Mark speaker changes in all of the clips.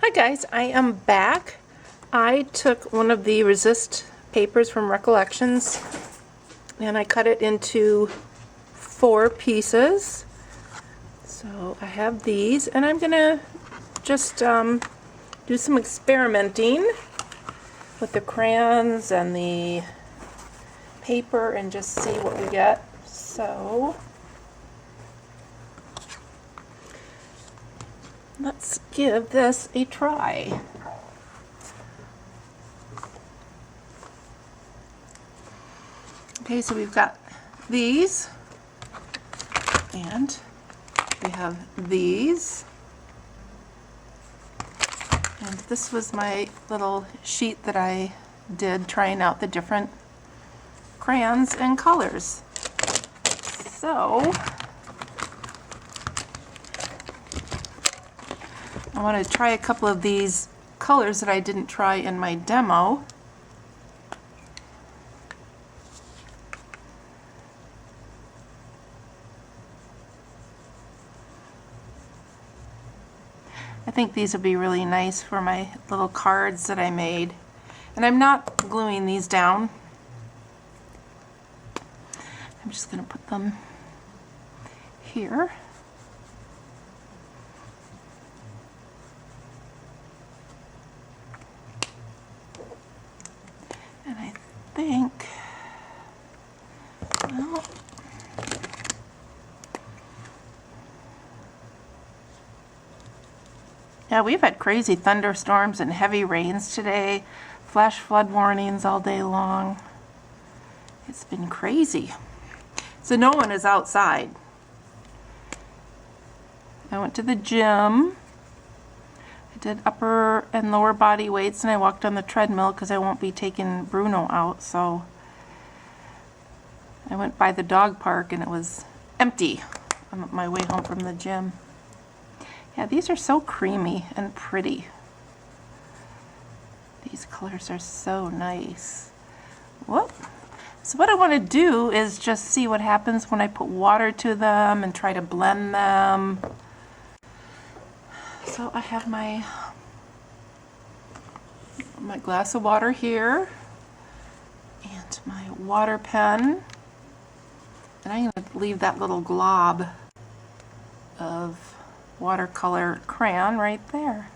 Speaker 1: Hi guys, I am back. I took one of the resist papers from Recollections and I cut it into 4 pieces. So I have these and I'm gonna just do some experimenting with the crayons and the paper and just see what we get. So let's give this a try. Okay, so we've got these, and we have these, and this was my little sheet that I did trying out the different crayons and colors. So I want to try a couple of these colors that I didn't try in my demo. I think these would be really nice for my little cards that I made. And I'm not gluing these down. I'm just going to put them here. And I think, well, yeah, we've had crazy thunderstorms and heavy rains today, flash flood warnings all day long. It's been crazy. So no one is outside. I went to the gym. I did upper and lower body weights and I walked on the treadmill because I won't be taking Bruno out. So I went by the dog park and it was empty on my way home from the gym. Yeah, these are so creamy and pretty. These colors are so nice. Whoop. So what I want to do is just see what happens when I put water to them and try to blend them. So I have my glass of water here and my water pen. And I'm going to leave that little glob of watercolor crayon right there.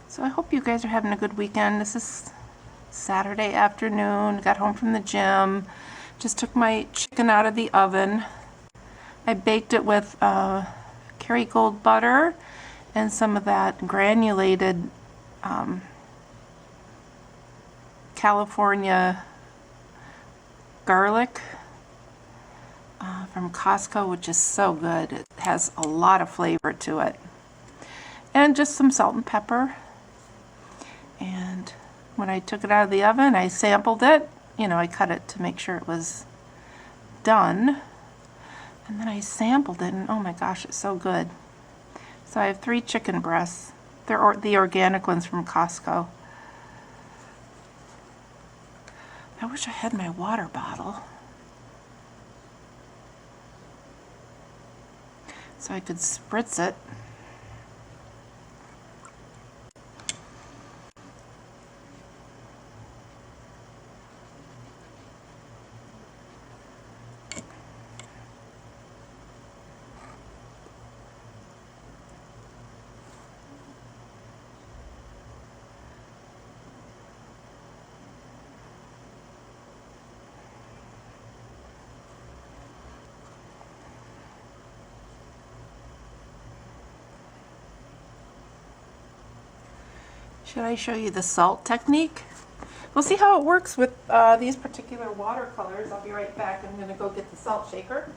Speaker 1: So I hope you guys are having a good weekend. This is Saturday afternoon. Got home from the gym. Just took my chicken out of the oven. I baked it with Kerrygold butter and some of that granulated California garlic from Costco, which is so good. It has a lot of flavor to it. And just some salt and pepper. And when I took it out of the oven, I sampled it. You know, I cut it to make sure it was done. And then I sampled it, and oh my gosh, it's so good. So I have 3 chicken breasts. They're the organic ones from Costco. I wish I had my water bottle, so I could spritz it. Should I show you the salt technique? We'll see how it works with these particular watercolors. I'll be right back. I'm going to go get the salt shaker.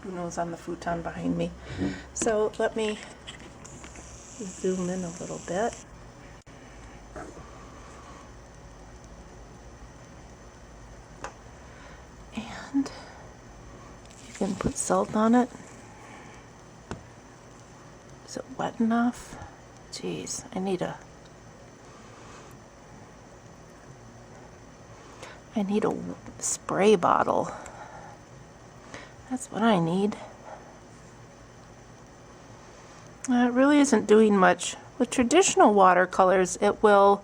Speaker 1: Bruno's on the futon behind me. So let me zoom in a little bit. And you can put salt on it. Is it wet enough? Jeez, I need a spray bottle. That's what I need. It really isn't doing much. With traditional watercolors, it will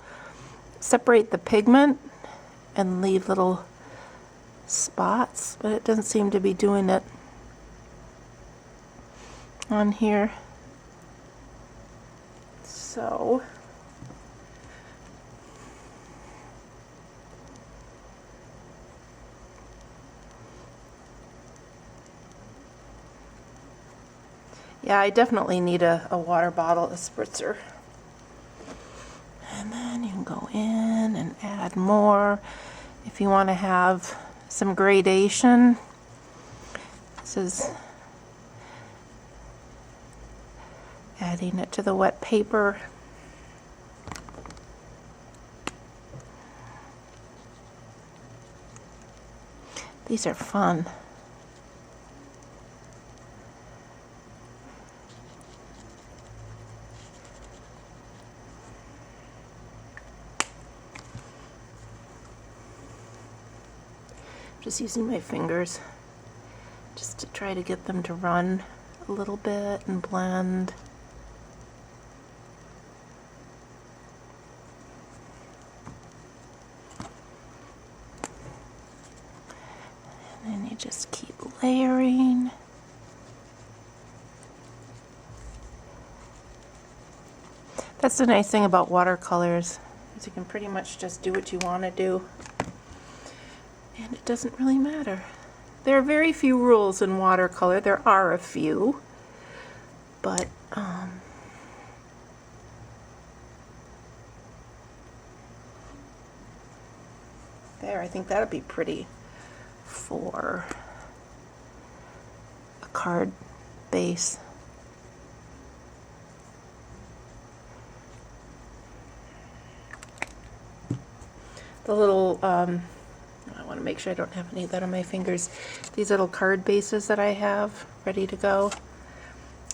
Speaker 1: separate the pigment and leave little spots, but it doesn't seem to be doing it on here. So yeah, I definitely need a water bottle, a spritzer. And then you can go in and add more if you want to have some gradation. This is adding it to the wet paper. These are fun. Just using my fingers just to try to get them to run a little bit and blend. And then you just keep layering. That's the nice thing about watercolors, is you can pretty much just do what you want to do. And it doesn't really matter. There are very few rules in watercolor. There are a few, but there, I think that'd be pretty for a card base. The little I want to make sure I don't have any of that on my fingers. These little card bases that I have ready to go.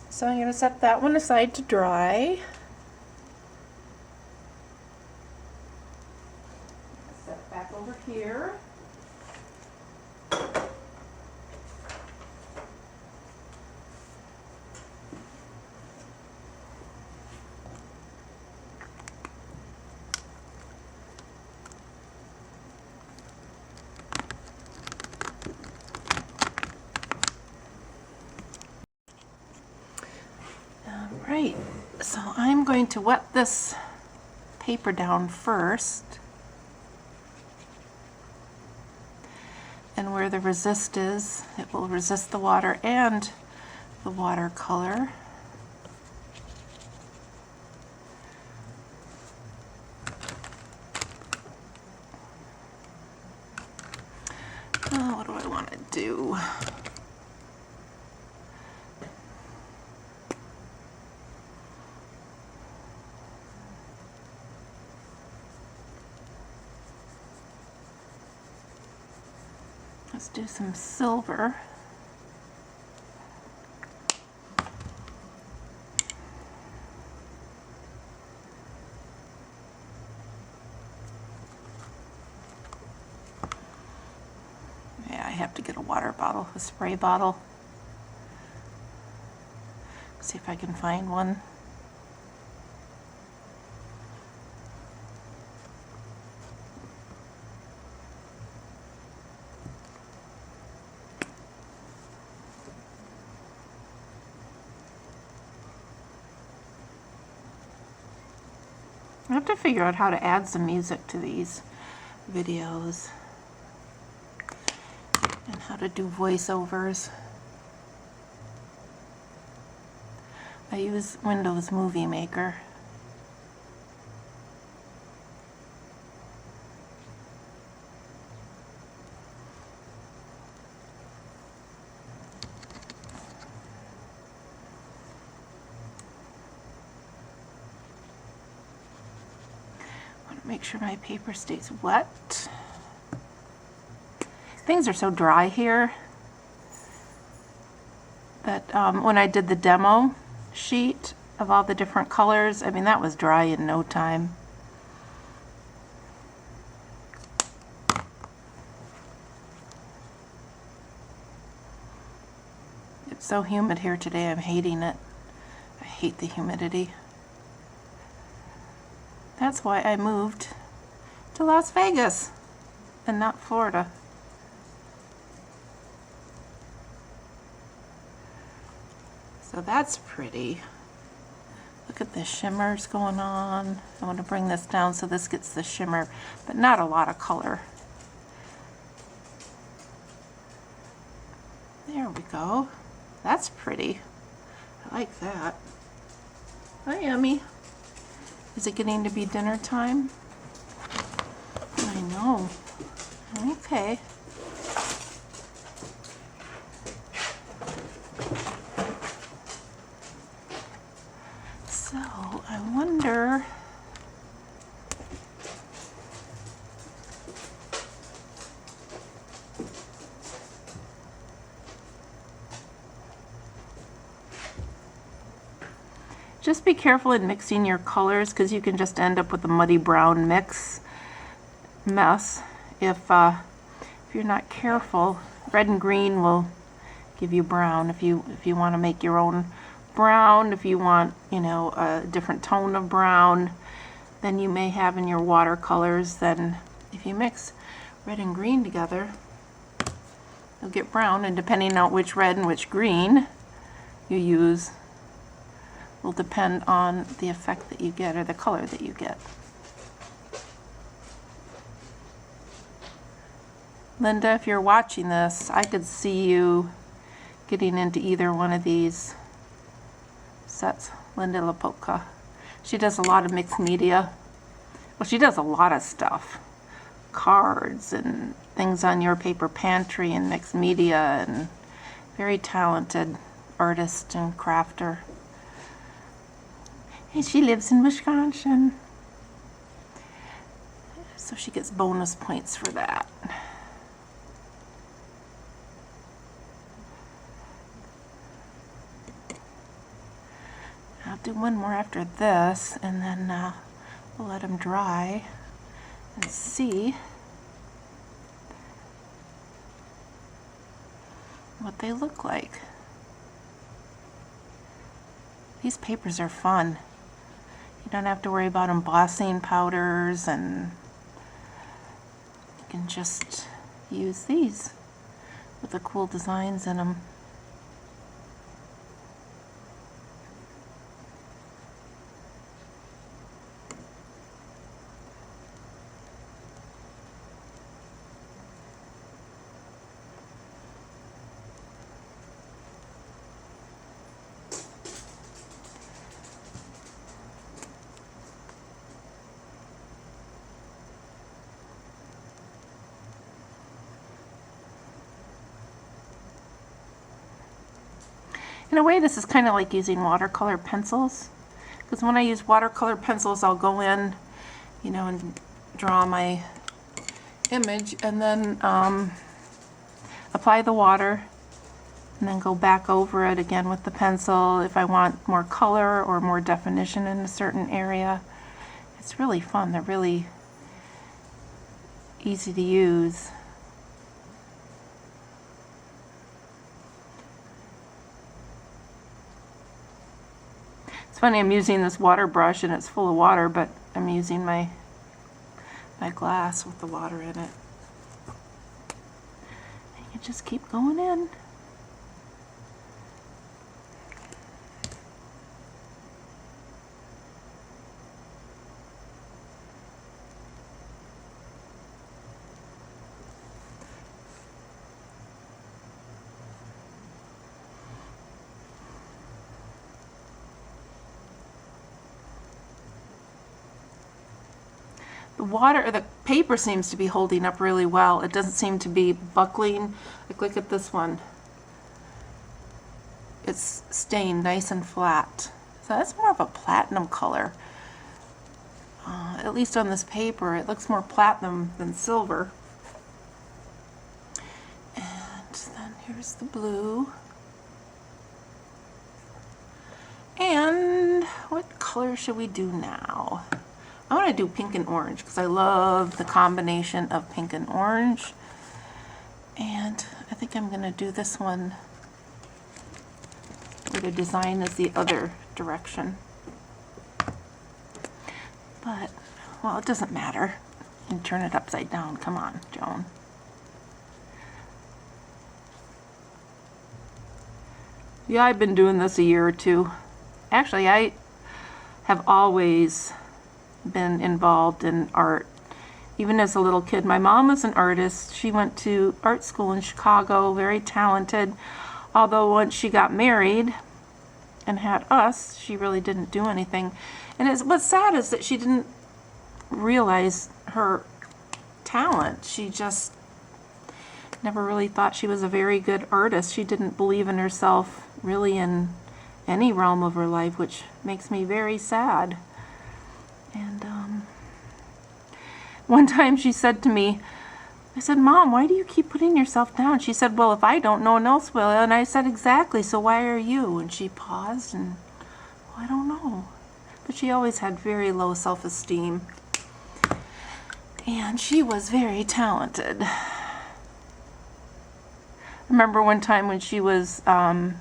Speaker 1: So I'm going to set that one aside to dry. Set it back over here. Right, so I'm going to wet this paper down first, and where the resist is, it will resist the water and the watercolor. Oh, what do I want to do? Let's do some silver. Yeah, I have to get a water bottle, a spray bottle. See if I can find one. I have to figure out how to add some music to these videos and how to do voiceovers. I use Windows Movie Maker. Make sure my paper stays wet. Things are so dry here that when I did the demo sheet of all the different colors, I mean, that was dry in no time. It's so humid here today, I'm hating it. I hate the humidity. That's why I moved to Las Vegas and not Florida. So that's pretty. Look at the shimmers going on. I want to bring this down so this gets the shimmer, but not a lot of color. There we go. That's pretty. I like that. Hi, Emmy. Is it getting to be dinner time? I know. Okay. So, I wonder... Just be careful in mixing your colors because you can just end up with a muddy brown mess if you're not careful. Red and green will give you brown if you want to make your own brown. If you want, you know, a different tone of brown than you may have in your watercolors, then if you mix red and green together, you'll get brown. And depending on which red and which green you use will depend on the effect that you get or the color that you get. Linda, if you're watching this, I could see you getting into either one of these sets. Linda Lapolka. She does a lot of mixed media. Well, she does a lot of stuff. Cards and things on your paper pantry and mixed media, and very talented artist and crafter. And she lives in Wisconsin. So she gets bonus points for that. I'll do one more after this, and then we'll let them dry and see what they look like. These papers are fun. You don't have to worry about embossing powders, and you can just use these with the cool designs in them. In a way, this is kind of like using watercolor pencils, because when I use watercolor pencils, I'll go in, you know, and draw my image, and then apply the water, and then go back over it again with the pencil if I want more color or more definition in a certain area. It's really fun. They're really easy to use. It's funny, I'm using this water brush and it's full of water, but I'm using my glass with the water in it. And you just keep going in. The paper seems to be holding up really well. It doesn't seem to be buckling. Like, look at this one. It's staying nice and flat. So that's more of a platinum color. It at least on this paper, it looks more platinum than silver. And then here's the blue. And what color should we do now? I want to do pink and orange because I love the combination of pink and orange. And I think I'm going to do this one where the design is the other direction. But, well, it doesn't matter. You can turn it upside down. Come on, Joan. Yeah, I've been doing this a year or two. Actually, I have always been involved in art. Even as a little kid, my mom was an artist. She went to art school in Chicago, very talented. Although once she got married and had us, she really didn't do anything. And what's sad is that she didn't realize her talent. She just never really thought she was a very good artist. She didn't believe in herself really in any realm of her life, which makes me very sad. And one time she said to me, I said, Mom, why do you keep putting yourself down? She said, well, if I don't, no one else will. And I said, exactly, so why are you? And she paused and, well, I don't know. But she always had very low self-esteem. And she was very talented. I remember one time when she was, now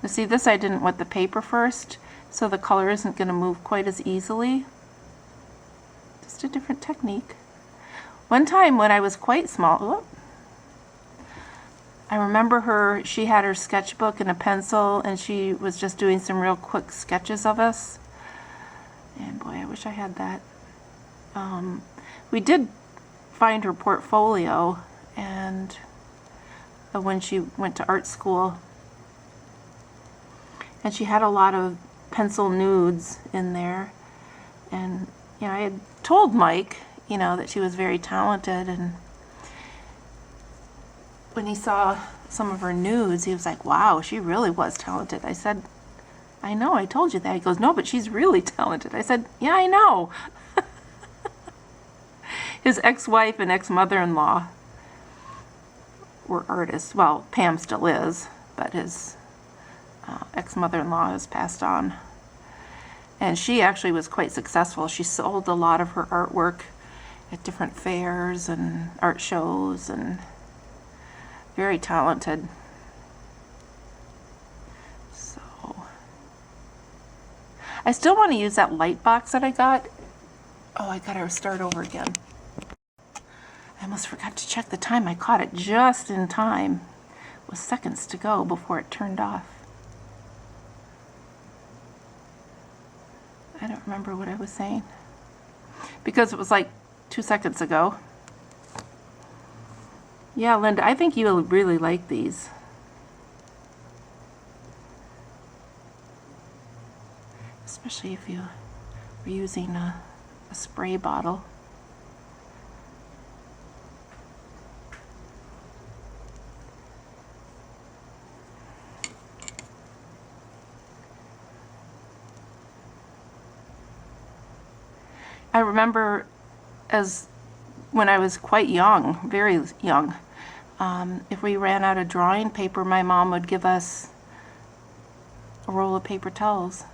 Speaker 1: see, this I didn't wet the paper first, so the color isn't going to move quite as easily. Just a different technique. One time when I was quite small, I remember she had her sketchbook and a pencil, and she was just doing some real quick sketches of us. And boy, I wish I had that. We did find her portfolio, and when she went to art school, and she had a lot of pencil nudes in there. And you know, I had told Mike, you know, that she was very talented, and when he saw some of her nudes, he was like, wow, she really was talented. I said, I know, I told you that. He goes, no, but she's really talented. I said, yeah, I know. His ex-wife and ex-mother-in-law were artists. Well, Pam still is, but his ex-mother-in-law has passed on. And she actually was quite successful. She sold a lot of her artwork at different fairs and art shows, and very talented. So I still want to use that light box that I got. Oh, I gotta start over again. I almost forgot to check the time. I caught it just in time. It was seconds to go before it turned off. I don't remember what I was saying, because it was like 2 seconds ago. Yeah, Linda, I think you'll really like these. Especially if you were using a spray bottle. I remember when I was quite young, very young, if we ran out of drawing paper, my mom would give us a roll of paper towels,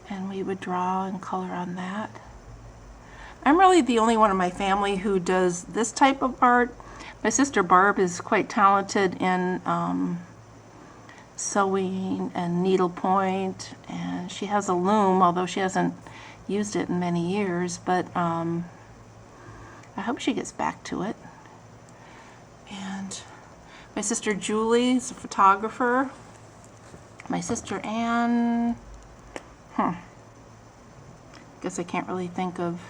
Speaker 1: and we would draw and color on that. I'm really the only one in my family who does this type of art. My sister Barb is quite talented in sewing and needlepoint, and she has a loom, although she hasn't used it in many years, but I hope she gets back to it. And my sister Julie is a photographer. My sister Anne, guess I can't really think of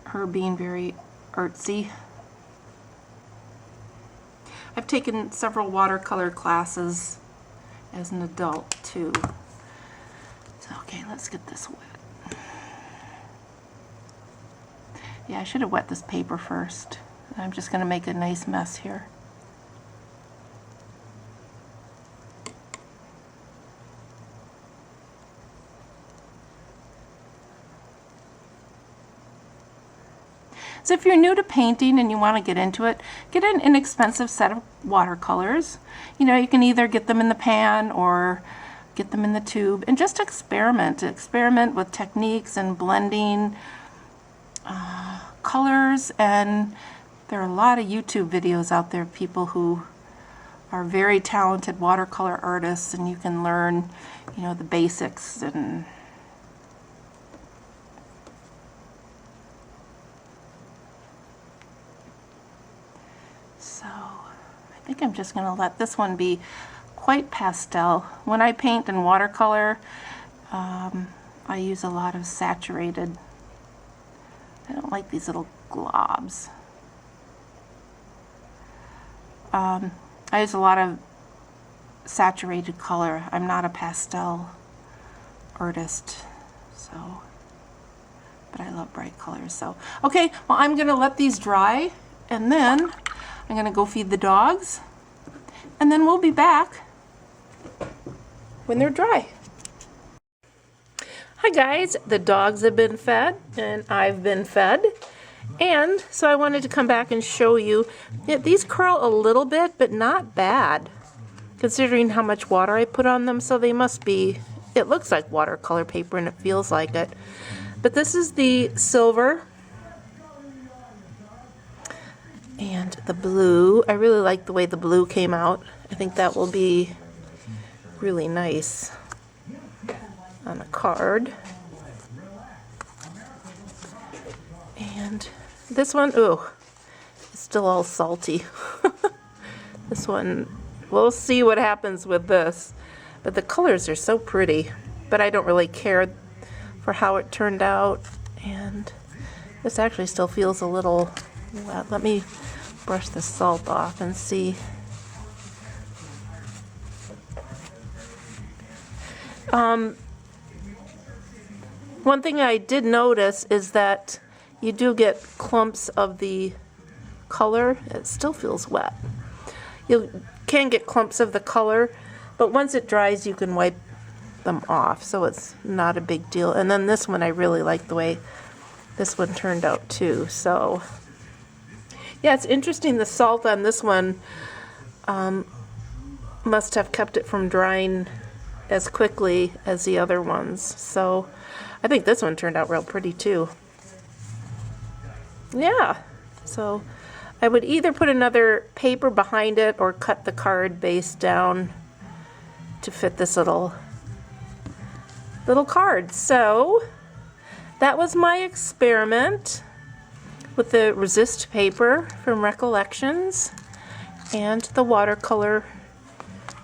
Speaker 1: her being very artsy. I've taken several watercolor classes as an adult too. Okay, let's get this wet. Yeah, I should have wet this paper first. I'm just going to make a nice mess here. So if you're new to painting and you want to get into it, get an inexpensive set of watercolors. You know, you can either get them in the pan or get them in the tube, and just experiment with techniques and blending colors. And there are a lot of YouTube videos out there of people who are very talented watercolor artists, and you can learn, you know, the basics. And so I think I'm just going to let this one be quite pastel. When I paint in watercolor, I use a lot of saturated. I don't like these little globs. I use a lot of saturated color. I'm not a pastel artist, so, but I love bright colors. So, okay, well, I'm gonna let these dry, and then I'm gonna go feed the dogs, and then we'll be back when they're dry. Hi guys, the dogs have been fed and I've been fed, and so I wanted to come back and show you. These curl a little bit, but not bad considering how much water I put on them. So they must be, it looks like watercolor paper and it feels like it. But this is the silver and the blue. I really like the way the blue came out. I think that will be really nice on a card. And this one, ooh, it's still all salty. This one, we'll see what happens with this. But the colors are so pretty, but I don't really care for how it turned out. And this actually still feels a little wet. Let me brush the salt off and see. One thing I did notice is that you do get clumps of the color. It still feels wet. You can get clumps of the color, but once it dries you can wipe them off, so it's not a big deal. And then this one, I really like the way this one turned out too. So yeah, it's interesting. The salt on this one must have kept it from drying as quickly as the other ones. So I think this one turned out real pretty too. Yeah, so I would either put another paper behind it or cut the card base down to fit this little card. So that was my experiment with the resist paper from Recollections and the watercolor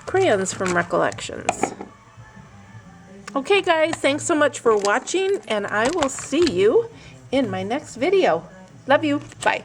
Speaker 1: crayons from Recollections. Okay guys, thanks so much for watching, and I will see you in my next video. Love you. Bye.